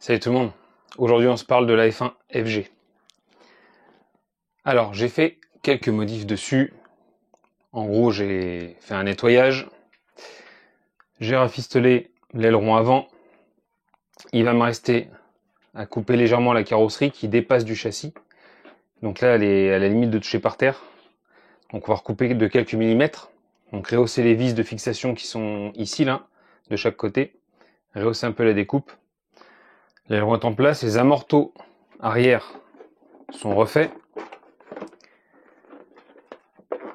Salut tout le monde, aujourd'hui on se parle de la F1 FG. Alors j'ai fait quelques modifs dessus, en gros j'ai fait un nettoyage, j'ai rafistolé l'aileron avant, il va me rester à couper légèrement la carrosserie qui dépasse du châssis, donc là elle est à la limite de toucher par terre, donc on va recouper de quelques millimètres, donc rehausser les vis de fixation qui sont ici là, de chaque côté, rehausser un peu la découpe. L'aileron est en place, les amortos arrière sont refaits.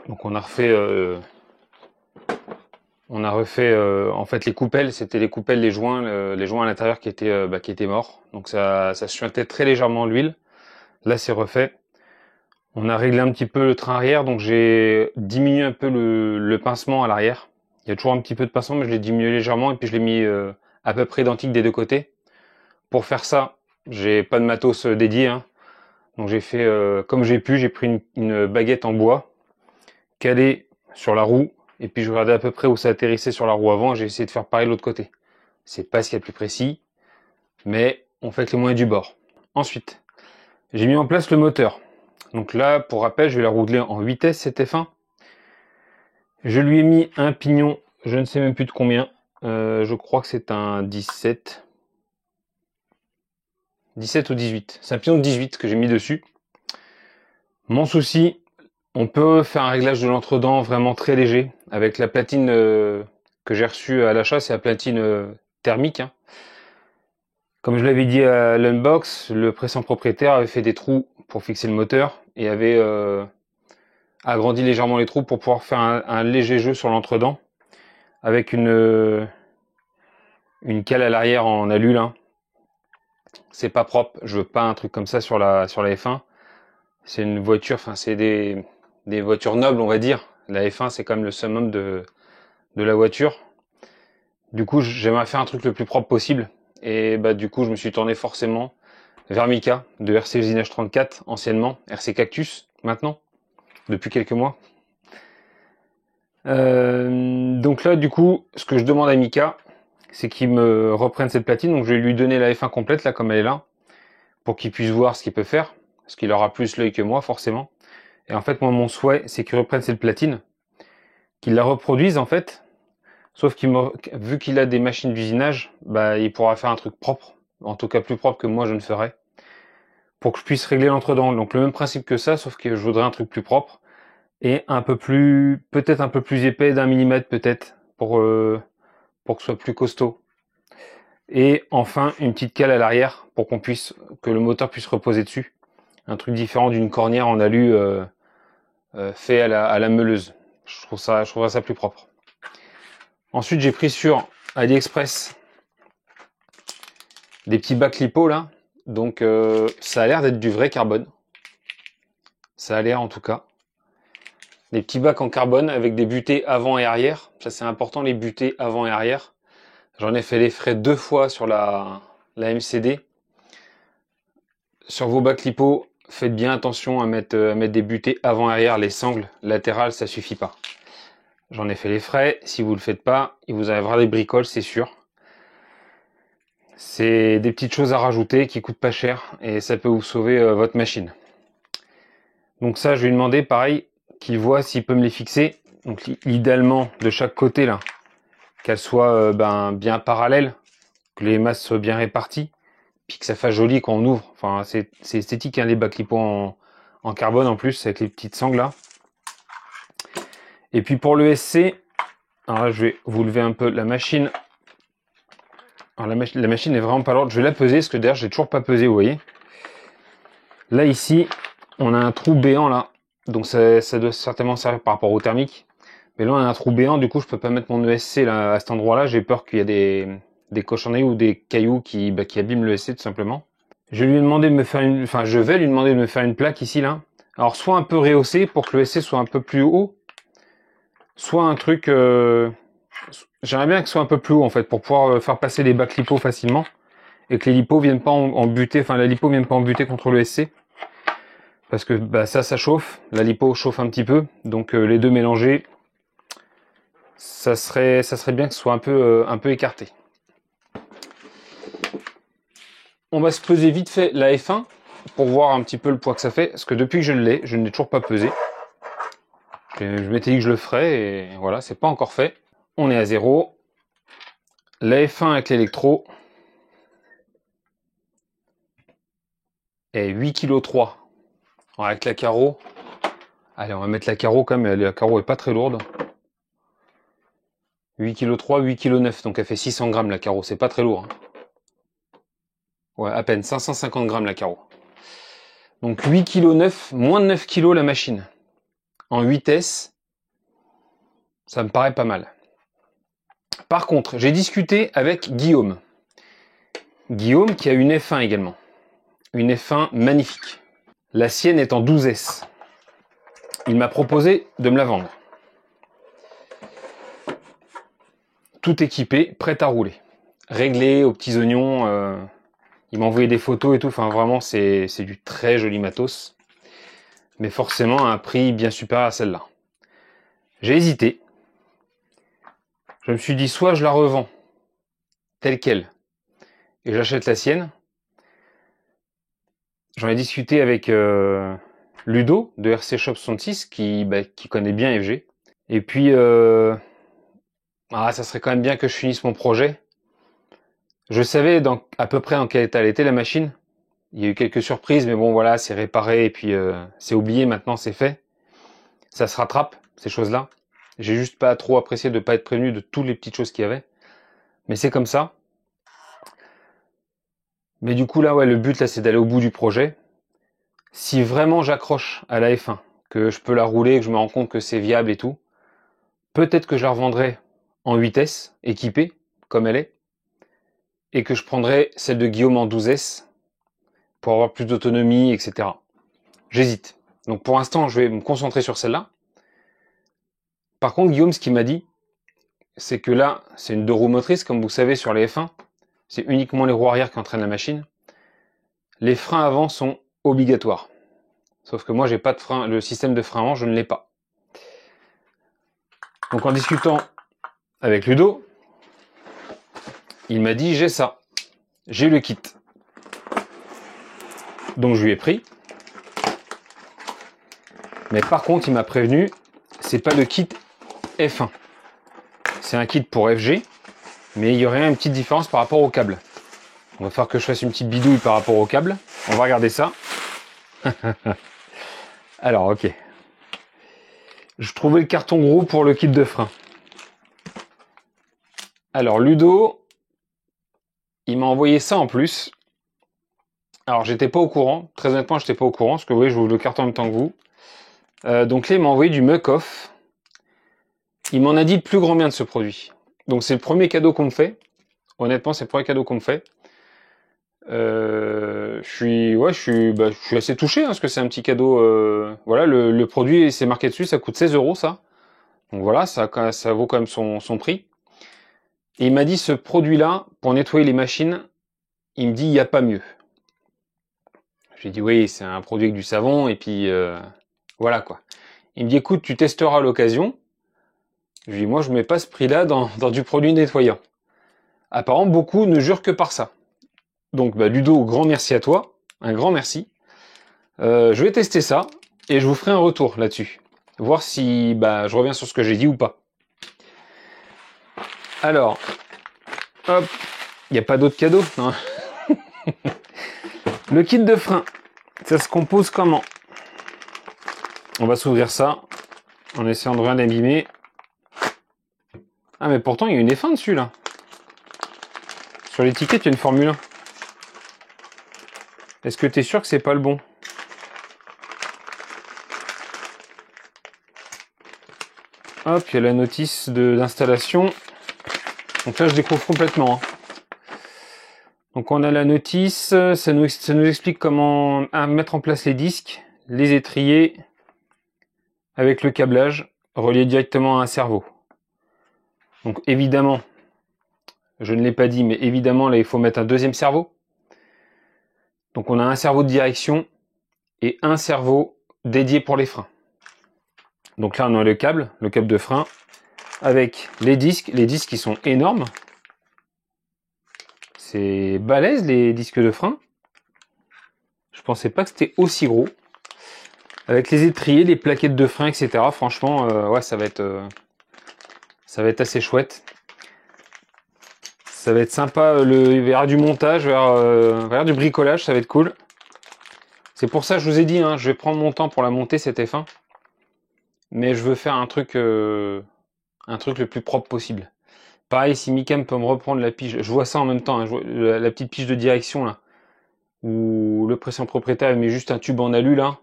Donc on a refait en fait les coupelles, c'était les coupelles, les joints à l'intérieur qui étaient morts. Donc ça suintait très légèrement l'huile. Là c'est refait. On a réglé un petit peu le train arrière, donc j'ai diminué un peu le pincement à l'arrière. Il y a toujours un petit peu de pincement, mais je l'ai diminué légèrement et puis je l'ai mis à peu près identique des deux côtés. Pour faire ça, j'ai pas de matos dédié, hein. Donc j'ai fait comme j'ai pu, j'ai pris une baguette en bois calée sur la roue, et puis je regardais à peu près où ça atterrissait sur la roue avant, et j'ai essayé de faire pareil de l'autre côté. C'est pas ce qu'il y a de plus précis, mais on fait avec les moyens du bord. Ensuite, j'ai mis en place le moteur. Donc là, pour rappel, je vais la rouler en vitesse cette F1. Je lui ai mis un pignon, je ne sais même plus de combien, je crois que c'est un 17. 17 ou 18. C'est un pignon de 18 que j'ai mis dessus. Mon souci, on peut faire un réglage de l'entredent vraiment très léger avec la platine que j'ai reçue à l'achat, c'est la platine thermique, hein. Comme je l'avais dit à l'unbox, le précédent propriétaire avait fait des trous pour fixer le moteur et avait agrandi légèrement les trous pour pouvoir faire un léger jeu sur l'entredent avec une cale à l'arrière en alu, hein. C'est pas propre, je veux pas un truc comme ça sur la F1. C'est une voiture, enfin c'est des voitures nobles, on va dire. La F1 c'est quand même le summum de la voiture. Du coup, j'aimerais faire un truc le plus propre possible. Et bah du coup, je me suis tourné forcément vers Mika de RC Usinage 34, anciennement RC Cactus, maintenant, depuis quelques mois. Donc là, du coup, ce que je demande à Mika, c'est qu'il me reprenne cette platine. Donc je vais lui donner la F1 complète, là, comme elle est là, pour qu'il puisse voir ce qu'il peut faire, parce qu'il aura plus l'œil que moi, forcément. Et en fait, moi, mon souhait, c'est qu'il reprenne cette platine, qu'il la reproduise, en fait. Sauf vu qu'il a des machines d'usinage, bah, il pourra faire un truc propre, en tout cas plus propre que moi je ne ferais, pour que je puisse régler l'entredent. Donc le même principe que ça, sauf que je voudrais un truc plus propre et un peu plus, peut-être un peu plus épais d'un millimètre peut-être, pour que ce soit plus costaud. Et enfin une petite cale à l'arrière pour que le moteur puisse reposer dessus. Un truc différent d'une cornière en alu fait à la meuleuse. Je trouverais ça plus propre. Ensuite, j'ai pris sur AliExpress des petits bacs lipo là. Donc ça a l'air d'être du vrai carbone. Ça a l'air en tout cas. Des petits bacs en carbone avec des butées avant et arrière. Ça c'est important, les butées avant et arrière. J'en ai fait les frais 2 fois sur la MCD. Sur vos bacs lipo, faites bien attention à mettre des butées avant et arrière. Les sangles latérales, ça suffit pas. J'en ai fait les frais. Si vous le faites pas, il vous arrivera des bricoles, c'est sûr. C'est des petites choses à rajouter qui coûtent pas cher et ça peut vous sauver votre machine. Donc ça, je vais lui demander pareil qu'il voit s'il peut me les fixer. Donc idéalement de chaque côté là, qu'elles soient bien parallèles, que les masses soient bien réparties, puis que ça fasse joli quand on ouvre. Enfin, c'est esthétique, hein, les bacs lipo en carbone en plus avec les petites sangles là. Et puis pour le SC, alors là, je vais vous lever un peu la machine. Alors la machine est vraiment pas lourde. Je vais la peser parce que d'ailleurs j'ai toujours pas pesé, vous voyez. Là ici, on a un trou béant là. Donc ça doit certainement servir par rapport au thermique. Mais là on a un trou béant, du coup je peux pas mettre mon ESC là, à cet endroit là. J'ai peur qu'il y ait des cochonneries ou des cailloux qui abîment le ESC tout simplement. Je vais lui demander de me faire je vais lui demander de me faire une plaque ici là. Alors soit un peu rehaussé pour que le ESC soit un peu plus haut. Soit un truc... J'aimerais bien que ce soit un peu plus haut en fait pour pouvoir faire passer les bacs lipo facilement. Et que les lipos viennent pas en buter, enfin la lipo vienne pas en buter contre le SC. Parce que ça chauffe, la lipo chauffe un petit peu, donc les deux mélangés, ça serait bien que ce soit un peu écarté. on va se peser vite fait la F1 pour voir un petit peu le poids que ça fait. Parce que depuis que je l'ai, je ne l'ai toujours pas pesé. Je m'étais dit que je le ferais et voilà, c'est pas encore fait. On est à 0. La F1 avec l'électro est 8,3 kg. Avec la carreau. Allez, on va mettre la carreau quand même. La carreau est pas très lourde. 8,3 kg, 8,9 kg. Donc elle fait 600 grammes la carreau. C'est pas très lourd. Hein. Ouais, à peine. 550 grammes la carreau. Donc 8,9 kg, moins de 9 kg la machine. En 8S, ça me paraît pas mal. Par contre, j'ai discuté avec Guillaume. Guillaume qui a une F1 également. Une F1 magnifique. La sienne est en 12S. Il m'a proposé de me la vendre. Tout équipé, prête à rouler. Réglé aux petits oignons. Il m'a envoyé des photos et tout. Enfin, vraiment, c'est du très joli matos. Mais forcément, à un prix bien supérieur à celle-là. J'ai hésité. Je me suis dit, soit je la revends telle qu'elle et j'achète la sienne. J'en ai discuté avec Ludo de RC Shop 66 qui connaît bien FG. Et puis, ça serait quand même bien que je finisse mon projet. Je savais à peu près en quel état elle était la machine. Il y a eu quelques surprises, mais bon voilà, c'est réparé et puis c'est oublié maintenant, c'est fait. Ça se rattrape, ces choses-là. J'ai juste pas trop apprécié de ne pas être prévenu de toutes les petites choses qu'il y avait. Mais c'est comme ça. Mais du coup là, ouais, le but là, c'est d'aller au bout du projet. Si vraiment j'accroche à la F1, que je peux la rouler, que je me rends compte que c'est viable et tout, peut-être que je la revendrai en 8S, équipée, comme elle est, et que je prendrai celle de Guillaume en 12S, pour avoir plus d'autonomie, etc. J'hésite. Donc pour l'instant, je vais me concentrer sur celle-là. Par contre, Guillaume, ce qu'il m'a dit, c'est que là, c'est une 2 roues motrices, comme vous savez sur les F1, c'est uniquement les roues arrière qui entraînent la machine. Les freins avant sont obligatoires. Sauf que moi, j'ai pas de frein, le système de frein avant, je ne l'ai pas. Donc en discutant avec Ludo, il m'a dit, j'ai ça. J'ai le kit. Donc je lui ai pris. Mais par contre, il m'a prévenu, c'est pas le kit F1. C'est un kit pour FG, mais il y aurait une petite différence par rapport au câble. On va faire que je fasse une petite bidouille par rapport au câble. On va regarder ça. Alors, ok. Je trouvais le carton gros pour le kit de frein. Alors, Ludo, il m'a envoyé ça en plus. Alors, j'étais pas au courant. Très honnêtement, j'étais pas au courant, parce que vous voyez, je ouvre le carton en même temps que vous. Donc là, il m'a envoyé du Muc-Off. Il m'en a dit le plus grand bien de ce produit. Donc, c'est le premier cadeau qu'on me fait. Honnêtement, c'est le premier cadeau qu'on me fait. Je suis assez touché, hein, parce que c'est un petit cadeau. Voilà, le produit, c'est marqué dessus, ça coûte 16 €, ça. Donc voilà, ça vaut quand même son prix. Et il m'a dit, ce produit-là, pour nettoyer les machines, il me dit, il n'y a pas mieux. J'ai dit, oui, c'est un produit avec du savon, et puis voilà quoi. Il me dit, écoute, tu testeras à l'occasion. Je lui dis, moi, je mets pas ce prix-là dans du produit nettoyant. Apparemment, beaucoup ne jurent que par ça. Donc, Ludo, grand merci à toi. Un grand merci. Je vais tester ça, et je vous ferai un retour là-dessus. Voir si je reviens sur ce que j'ai dit ou pas. Alors, hop, il n'y a pas d'autre cadeau, non. Le kit de frein, ça se compose comment? On va s'ouvrir ça, en essayant de rien abîmer. Ah mais pourtant il y a une F1 dessus là. Sur l'étiquette il y a une Formule 1. Est-ce que tu es sûr que c'est pas le bon? Hop, il y a la notice d'installation. Donc là je découvre complètement. Hein. Donc on a la notice, ça nous explique comment mettre en place les disques, les étriers, avec le câblage relié directement à un servot. Donc évidemment, je ne l'ai pas dit, mais évidemment là il faut mettre un deuxième servot. Donc on a un servot de direction et un servot dédié pour les freins. Donc là on a le câble de frein, avec les disques qui sont énormes. C'est balèze les disques de frein. Je pensais pas que c'était aussi gros. Avec les étriers, les plaquettes de frein, etc. Franchement, ouais, ça va être assez chouette. Ça va être sympa. Il va y avoir du montage, il va y avoir du bricolage, ça va être cool. C'est pour ça que je vous ai dit, hein, je vais prendre mon temps pour la monter cette F1. Mais je veux faire un truc le plus propre possible. Pareil, si Mika peut me reprendre la pige, je vois ça en même temps, hein, je vois la petite pige de direction là, où le précédent propriétaire met juste un tube en alu là.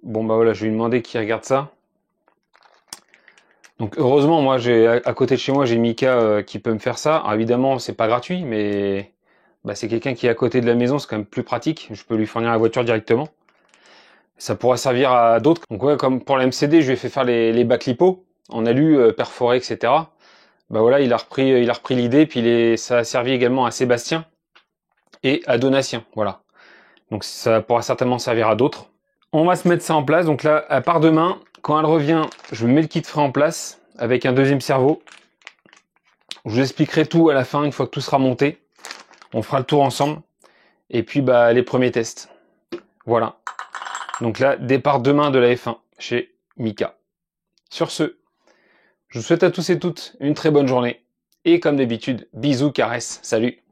Bon bah voilà, je vais lui demander qu'il regarde ça. Donc heureusement, moi à côté de chez moi, j'ai Mika qui peut me faire ça. Alors évidemment, c'est pas gratuit, mais bah, c'est quelqu'un qui est à côté de la maison, c'est quand même plus pratique. Je peux lui fournir la voiture directement. Ça pourra servir à d'autres. Donc ouais, comme pour la MCD, je lui ai fait faire les bacs lipo en alu perforé, etc. Bah voilà, il a repris l'idée, puis ça a servi également à Sébastien et à Donatien, voilà. Donc ça pourra certainement servir à d'autres. On va se mettre ça en place, donc là, à part demain, quand elle revient, je mets le kit frein en place avec un deuxième servo. Je vous expliquerai tout à la fin, une fois que tout sera monté. On fera le tour ensemble. Et puis bah les premiers tests. Voilà. Donc là, départ demain de la F1 chez Mika. Sur ce, je vous souhaite à tous et toutes une très bonne journée. Et comme d'habitude, bisous, caresses, salut!